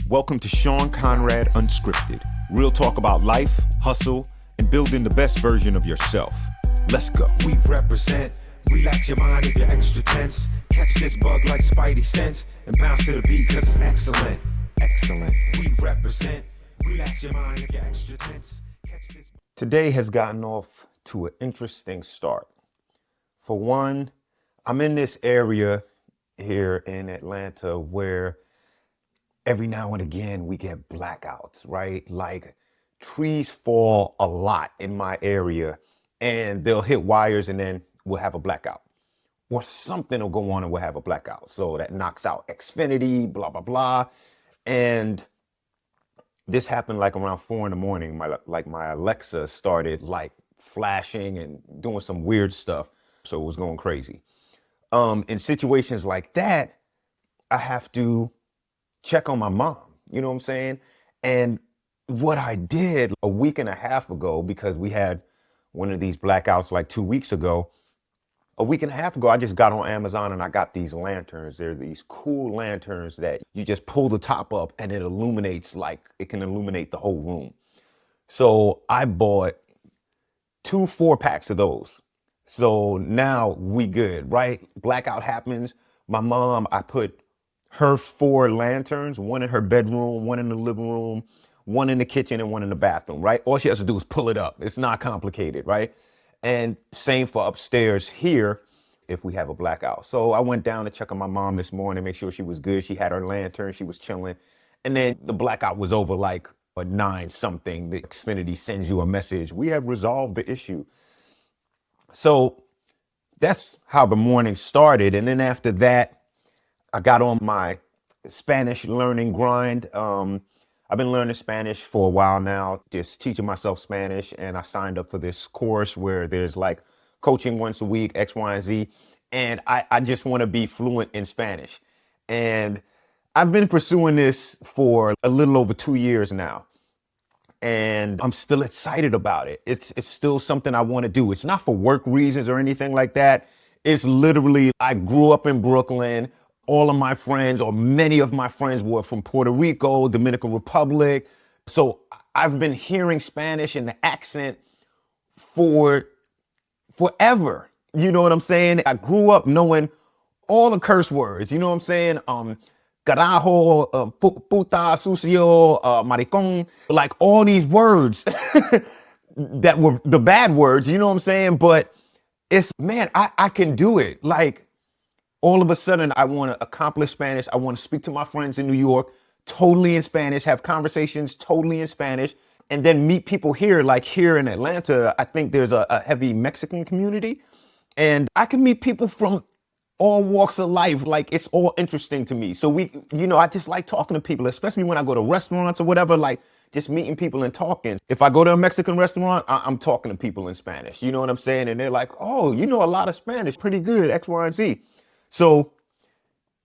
Welcome to Shawn Conrad Unscripted. Real talk about life, hustle, and building the best version of yourself. Let's go. We represent. Relax your mind if you're extra tense. Catch this bug like Spidey sense and bounce to the beat cause it's excellent. Excellent. We represent. Relax your mind if you're extra tense. Catch this. Today has gotten off to an interesting start. For one, I'm in this area here in Atlanta where every now and again we get blackouts, right? Like trees fall a lot in my area and they'll hit wires and then we'll have a blackout. Or something will go on and we'll have a blackout. So that knocks out Xfinity, blah, blah, blah. And this happened like around 4 a.m. My Alexa started like flashing and doing some weird stuff. So it was going crazy. In situations like that, I have to check on my mom, you know what I'm saying? And what I did a week and a half ago, because we had one of these blackouts like 2 weeks ago, a week and a half ago, I just got on Amazon and I got these lanterns. They're these cool lanterns that you just pull the top up and it illuminates, like it can illuminate the whole room. So I bought 2 4-packs of those. So now we good, right? Blackout happens. My mom, I put her 4 lanterns, one in her bedroom, one in the living room, one in the kitchen, and one in the bathroom, right? All she has to do is pull it up. It's not complicated, right? And same for upstairs here if we have a blackout. So I went down to check on my mom this morning, make sure she was good. She had her lantern, she was chilling. And then the blackout was over like at 9 something. The Xfinity sends you a message. We have resolved the issue. So that's how the morning started. And then after that, I got on my Spanish learning grind. I've been learning Spanish for a while now, just teaching myself Spanish. And I signed up for this course where there's like coaching once a week, X, Y, and Z. And I just want to be fluent in Spanish. And I've been pursuing this for a little over 2 years now. And I'm still excited about it. It's still something I want to do. It's not for work reasons or anything like that. It's literally, I grew up in Brooklyn. All of my friends, or many of my friends, were from Puerto Rico, Dominican Republic. So I've been hearing Spanish and the accent for forever. You know what I'm saying? I grew up knowing all the curse words. You know what I'm saying? Carajo, puta, sucio, maricón, like all these words that were the bad words. You know what I'm saying? But it's, man, I can do it. Like, all of a sudden, I want to accomplish Spanish. I want to speak to my friends in New York totally in Spanish, have conversations totally in Spanish, and then meet people here. Like here in Atlanta, I think there's a heavy Mexican community, and I can meet people from all walks of life. Like it's all interesting to me. So I just like talking to people, especially when I go to restaurants or whatever, like just meeting people and talking. If I go to a Mexican restaurant, I'm talking to people in Spanish. You know what I'm saying? And they're like, oh, you know a lot of Spanish, pretty good, X, Y, and Z. So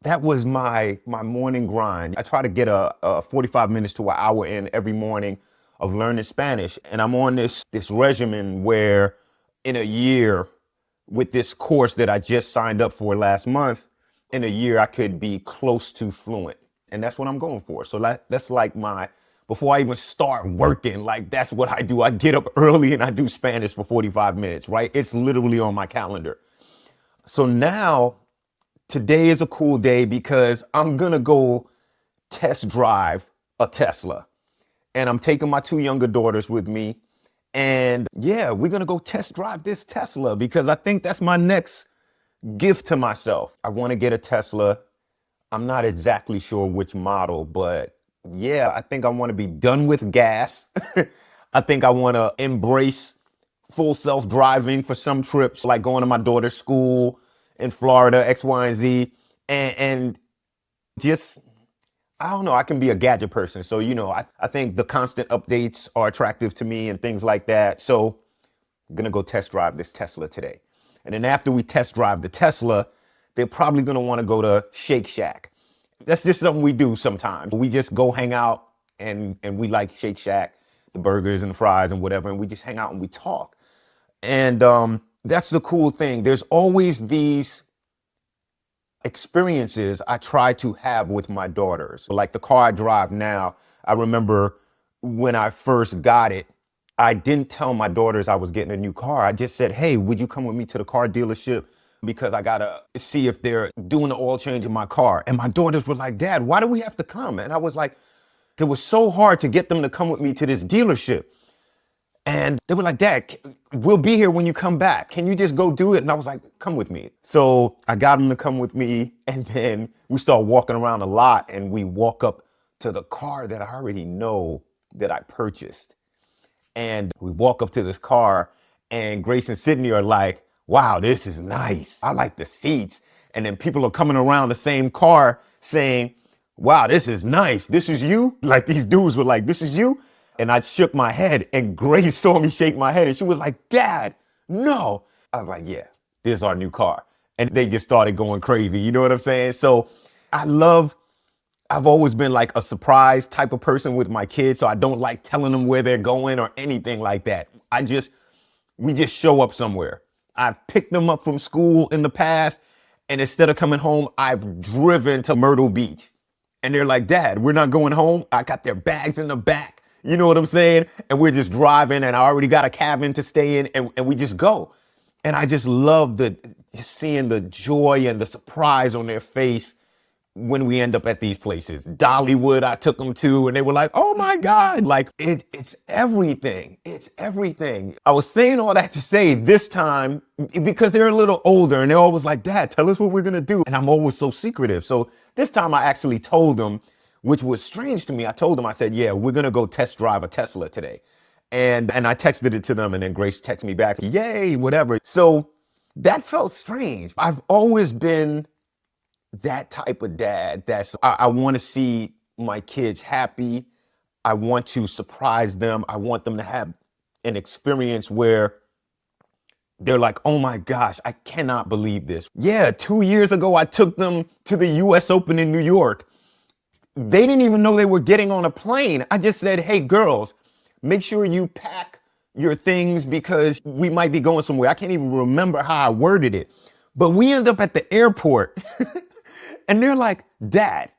that was my morning grind. I try to get a 45 minutes to an hour in every morning of learning Spanish. And I'm on this regimen where in a year, with this course that I just signed up for last month, in a year I could be close to fluent. And that's what I'm going for. So that's like before I even start working, like that's what I do. I get up early and I do Spanish for 45 minutes, right? It's literally on my calendar. So now, today is a cool day because I'm going to go test drive a Tesla. And I'm taking my 2 younger daughters with me. And yeah, we're going to go test drive this Tesla because I think that's my next gift to myself. I want to get a Tesla. I'm not exactly sure which model, but yeah, I think I want to be done with gas. I think I want to embrace full self-driving for some trips, like going to my daughter's school in Florida, X, Y, and Z, and just, I don't know, I can be a gadget person. So, I think the constant updates are attractive to me and things like that. So I'm going to go test drive this Tesla today. And then after we test drive the Tesla, they're probably going to want to go to Shake Shack. That's just something we do sometimes. We just go hang out and we like Shake Shack, the burgers and the fries and whatever, and we just hang out and we talk. And that's the cool thing. There's always these experiences I try to have with my daughters. Like the car I drive now, I remember when I first got it, I didn't tell my daughters I was getting a new car. I just said, hey, would you come with me to the car dealership? Because I gotta see if they're doing the oil change in my car. And my daughters were like, Dad, why do we have to come? And I was like, it was so hard to get them to come with me to this dealership. And they were like, Dad, we'll be here when you come back. Can you just go do it? And I was like, come with me. So I got them to come with me. And then we start walking around a lot and we walk up to the car that I already know that I purchased. And we walk up to this car and Grace and Sydney are like, wow, this is nice. I like the seats. And then people are coming around the same car saying, wow, this is nice. This is you? Like these dudes were like, this is you? And I shook my head and Grace saw me shake my head and she was like, Dad, no. I was like, yeah, this is our new car. And they just started going crazy. You know what I'm saying? So I've always been like a surprise type of person with my kids. So I don't like telling them where they're going or anything like that. We just show up somewhere. I've picked them up from school in the past. And instead of coming home, I've driven to Myrtle Beach. And they're like, Dad, we're not going home. I got their bags in the back. You know what I'm saying? And we're just driving and I already got a cabin to stay in and we just go. And I just love just seeing the joy and the surprise on their face when we end up at these places. Dollywood, I took them to, and they were like, oh my God, like it's everything. It's everything. I was saying all that to say this time, because they're a little older and they're always like, Dad, tell us what we're gonna do. And I'm always so secretive. So this time I actually told them, which was strange to me. I told them, I said, yeah, we're gonna go test drive a Tesla today. And I texted it to them and then Grace texted me back, yay, whatever. So that felt strange. I've always been that type of dad I want to see my kids happy. I want to surprise them. I want them to have an experience where they're like, oh my gosh, I cannot believe this. Yeah, 2 years ago, I took them to the US Open in New York. They didn't even know they were getting on a plane. I just said, hey, girls, make sure you pack your things because we might be going somewhere. I can't even remember how I worded it. But we end up at the airport and they're like, Dad,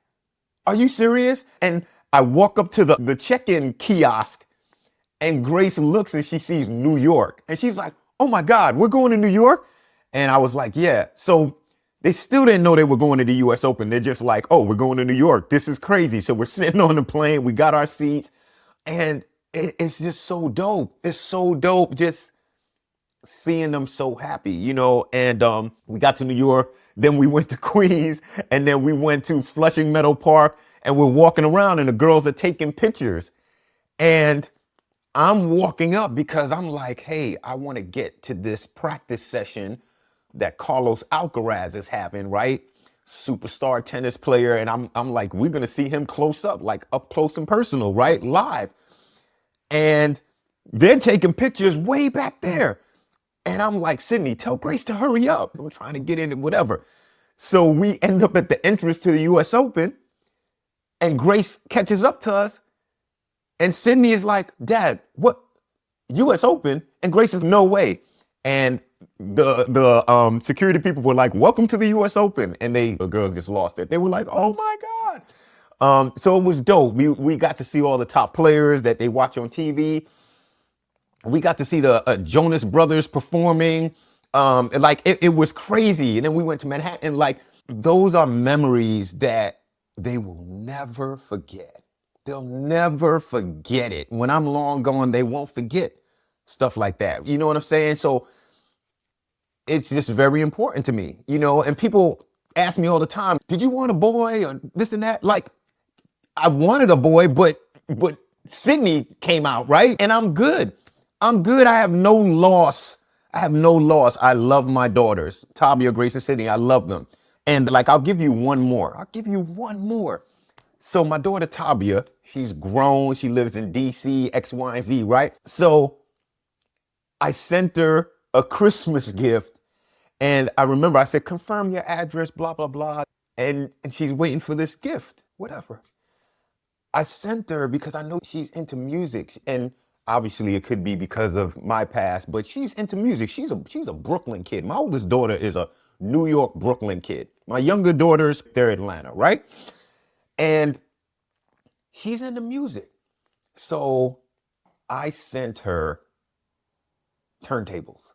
are you serious? And I walk up to the check-in kiosk and Grace looks and she sees New York. And she's like, oh my God, we're going to New York? And I was like, yeah. So they still didn't know they were going to the US Open. They're just like, oh, we're going to New York. This is crazy. So we're sitting on the plane. We got our seats. And it's just so dope. It's so dope just seeing them so happy, you know. And we got to New York. Then we went to Queens. And then we went to Flushing Meadow Park. And we're walking around and the girls are taking pictures. And I'm walking up because I'm like, hey, I want to get to this practice session that Carlos Alcaraz is having, right? Superstar tennis player. And I'm like, we're going to see him close up, like up close and personal, right? Live. And they're taking pictures way back there. And I'm like, Sydney, tell Grace to hurry up. We're trying to get in it, whatever. So we end up at the entrance to the US Open and Grace catches up to us. And Sydney is like, Dad, what? US Open? And Grace is, no way. And the security people were like, welcome to the US Open. And the girls just lost it. They were like, oh my God. So it was dope. We got to see all the top players that they watch on TV. We got to see the Jonas Brothers performing. It was crazy. And then we went to Manhattan. Like, those are memories that they will never forget. They'll never forget it. When I'm long gone, they won't forget stuff like that. You know what I'm saying? So it's just very important to me, you know, and people ask me all the time, did you want a boy or this and that? Like, I wanted a boy, but Sydney came out, right? And I'm good. I'm good. I have no loss. I love my daughters, Tabia, Grace, and Sydney. I love them. And like, I'll give you one more. So my daughter Tabia, she's grown. She lives in DC, X, Y, and Z, right? So I sent her a Christmas gift. And I remember I said, confirm your address, blah, blah, blah. And she's waiting for this gift, whatever. I sent her because I know she's into music. And obviously it could be because of my past, but she's into music. She's a Brooklyn kid. My oldest daughter is a New York, Brooklyn kid. My younger daughters, they're Atlanta, right? And she's into music. So I sent her turntables.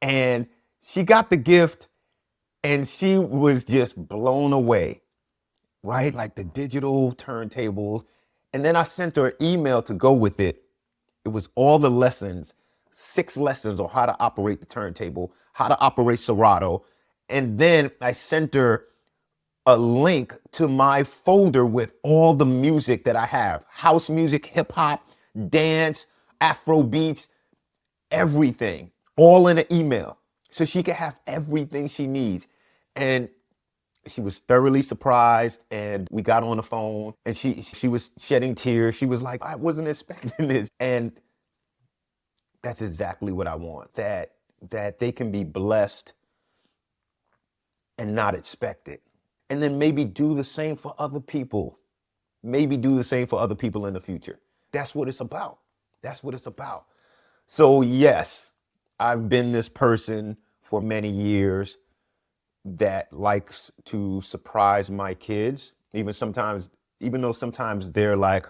And she got the gift and she was just blown away, right? Like the digital turntables. And then I sent her an email to go with it. It was all the lessons, 6 lessons on how to operate the turntable, how to operate Serato. And then I sent her a link to my folder with all the music that I have: house music, hip hop, dance, Afro beats, everything, all in an email. So she could have everything she needs. And she was thoroughly surprised, and we got on the phone and she was shedding tears. She was like, I wasn't expecting this. And that's exactly what I want, that they can be blessed and not expect it. And then maybe do the same for other people. Maybe do the same for other people in the future. That's what it's about. That's what it's about. So yes, I've been this person for many years that likes to surprise my kids, even though sometimes they're like,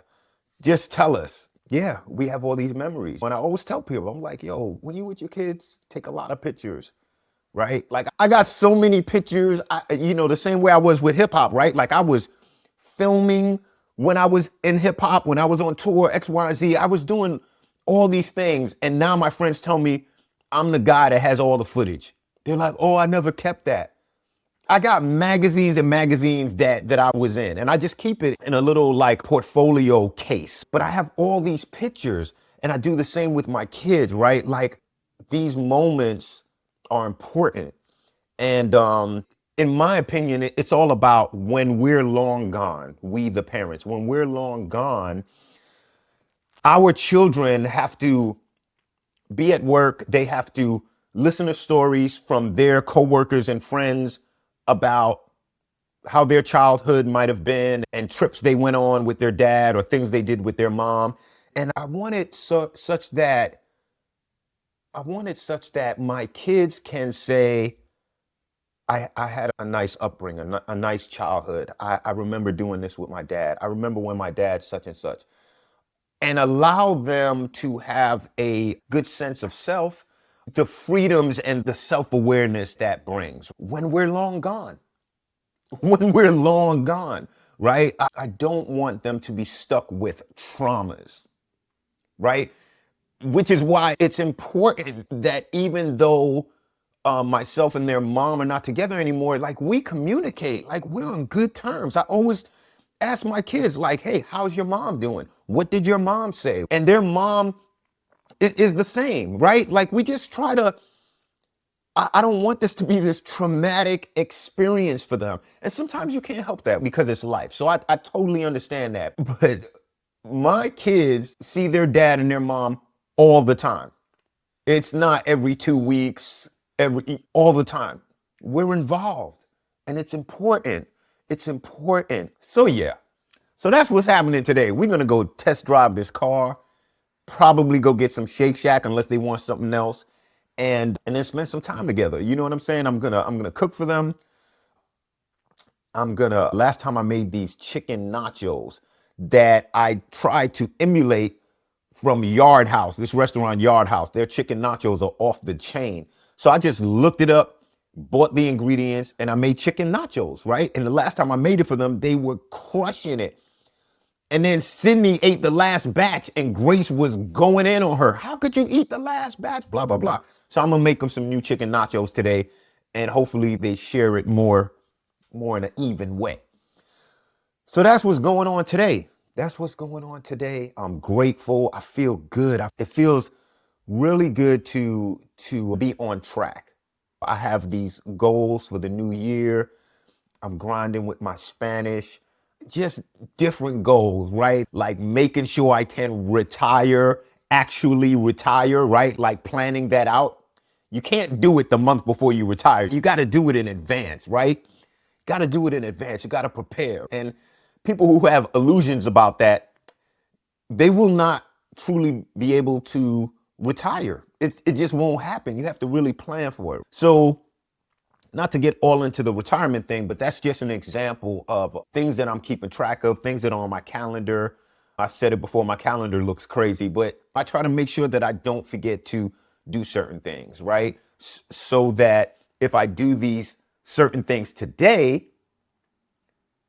just tell us. Yeah, we have all these memories. And I always tell people, I'm like, yo, when you with your kids, take a lot of pictures, right? Like I got so many pictures, the same way I was with hip hop, right? Like I was filming when I was in hip hop, when I was on tour, X, Y, and Z. I was doing all these things. And now my friends tell me I'm the guy that has all the footage. They're like, oh, I never kept that. I got magazines and magazines that I was in, and I just keep it in a little like portfolio case. But I have all these pictures, and I do the same with my kids, right? Like these moments are important. And in my opinion, it's all about when we're long gone, we the parents, when we're long gone, our children have to be at work. They have to listen to stories from their coworkers and friends about how their childhood might have been and trips they went on with their dad or things they did with their mom. And I wanted such that my kids can say, I had a nice upbringing, a nice childhood. I remember doing this with my dad. I remember when my dad such and such. And allow them to have a good sense of self, the freedoms and the self-awareness that brings when we're long gone. When we're long gone, right? I don't want them to be stuck with traumas, right? Which is why it's important that even though myself and their mom are not together anymore, like we communicate, like we're on good terms. I always ask my kids, like, hey, how's your mom doing? What did your mom say? And their mom is the same, right? Like we just try to, I don't want this to be this traumatic experience for them. And sometimes you can't help that because it's life. So I totally understand that. But my kids see their dad and their mom all the time. It's not every 2 weeks, all the time. We're involved and it's important. It's important. So yeah. So that's what's happening today. We're going to go test drive this car, probably go get some Shake Shack unless they want something else. And then spend some time together. You know what I'm saying? I'm gonna cook for them. Last time I made these chicken nachos that I tried to emulate from Yard House, this restaurant Yard House. Their chicken nachos are off the chain. So I just looked it up, bought the ingredients, and I made chicken nachos, right? And the last time I made it for them, they were crushing it. And then Sydney ate the last batch and Grace was going in on her. How could you eat the last batch? Blah, blah, blah. So I'm going to make them some new chicken nachos today. And hopefully they share it more in an even way. So that's what's going on today. That's what's going on today. I'm grateful. I feel good. It feels really good to be on track. I have these goals for the new year. I'm grinding with my Spanish. Just different goals, right? Like making sure I can actually retire, right? Like planning that out. You can't do it the month before you retire. You got to do it in advance, right? Got to do it in advance. You got to prepare. And people who have illusions about that, they will not truly be able to retire. It just won't happen. You have to really plan for it. So Not to get all into the retirement thing, but that's just an example of things that I'm keeping track of, things that are on my calendar. I've said it before, my calendar looks crazy, but I try to make sure that I don't forget to do certain things, right? So that if I do these certain things today,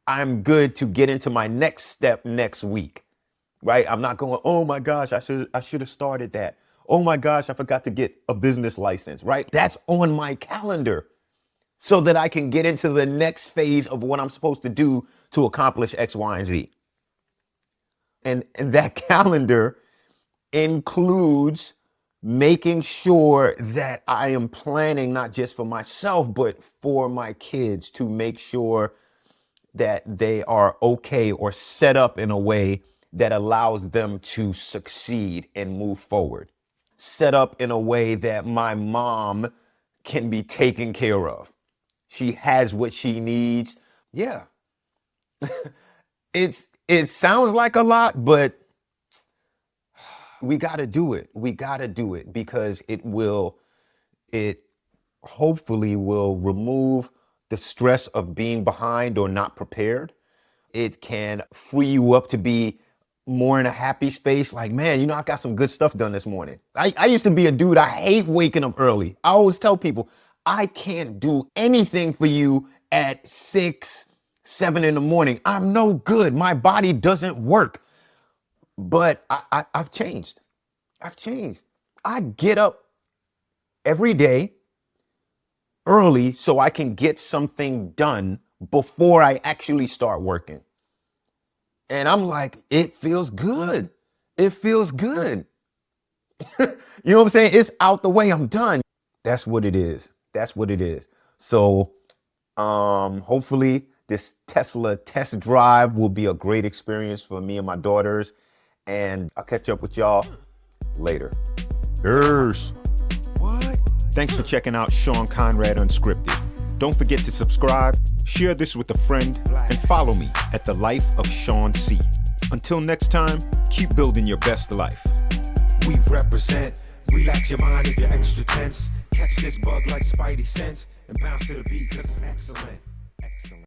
I'm good to get into my next step next week, right? I'm not going, oh my gosh, I should have started that. Oh my gosh, I forgot to get a business license, right? That's on my calendar so that I can get into the next phase of what I'm supposed to do to accomplish X, Y, and Z. And that calendar includes making sure that I am planning not just for myself, but for my kids, to make sure that they are okay or set up in a way that allows them to succeed and move forward. Set up in a way that my mom can be taken care of. She has what she needs. Yeah. It sounds like a lot, but we got to do it. We got to do it because it hopefully will remove the stress of being behind or not prepared. It can free you up to be more in a happy space. Like, man, I got some good stuff done this morning. I used to be a dude, I hate waking up early. I always tell people, I can't do anything for you at 6, 7 in the morning. I'm no good. My body doesn't work. But I've changed. I've changed. I get up every day early so I can get something done before I actually start working. And I'm like, it feels good. It feels good. You know what I'm saying? It's out the way. I'm done. That's what it is. That's what it is. So hopefully this Tesla test drive will be a great experience for me and my daughters. And I'll catch up with y'all later. Cheers. What? Thanks for checking out Shawn Conrad Unscripted. Don't forget to subscribe, share this with a friend, and follow me at The Life of Shawn C. Until next time, keep building your best life. We represent. Relax your mind if you're extra tense. Catch this bug like Spidey sense and bounce to the beat 'cause it's excellent.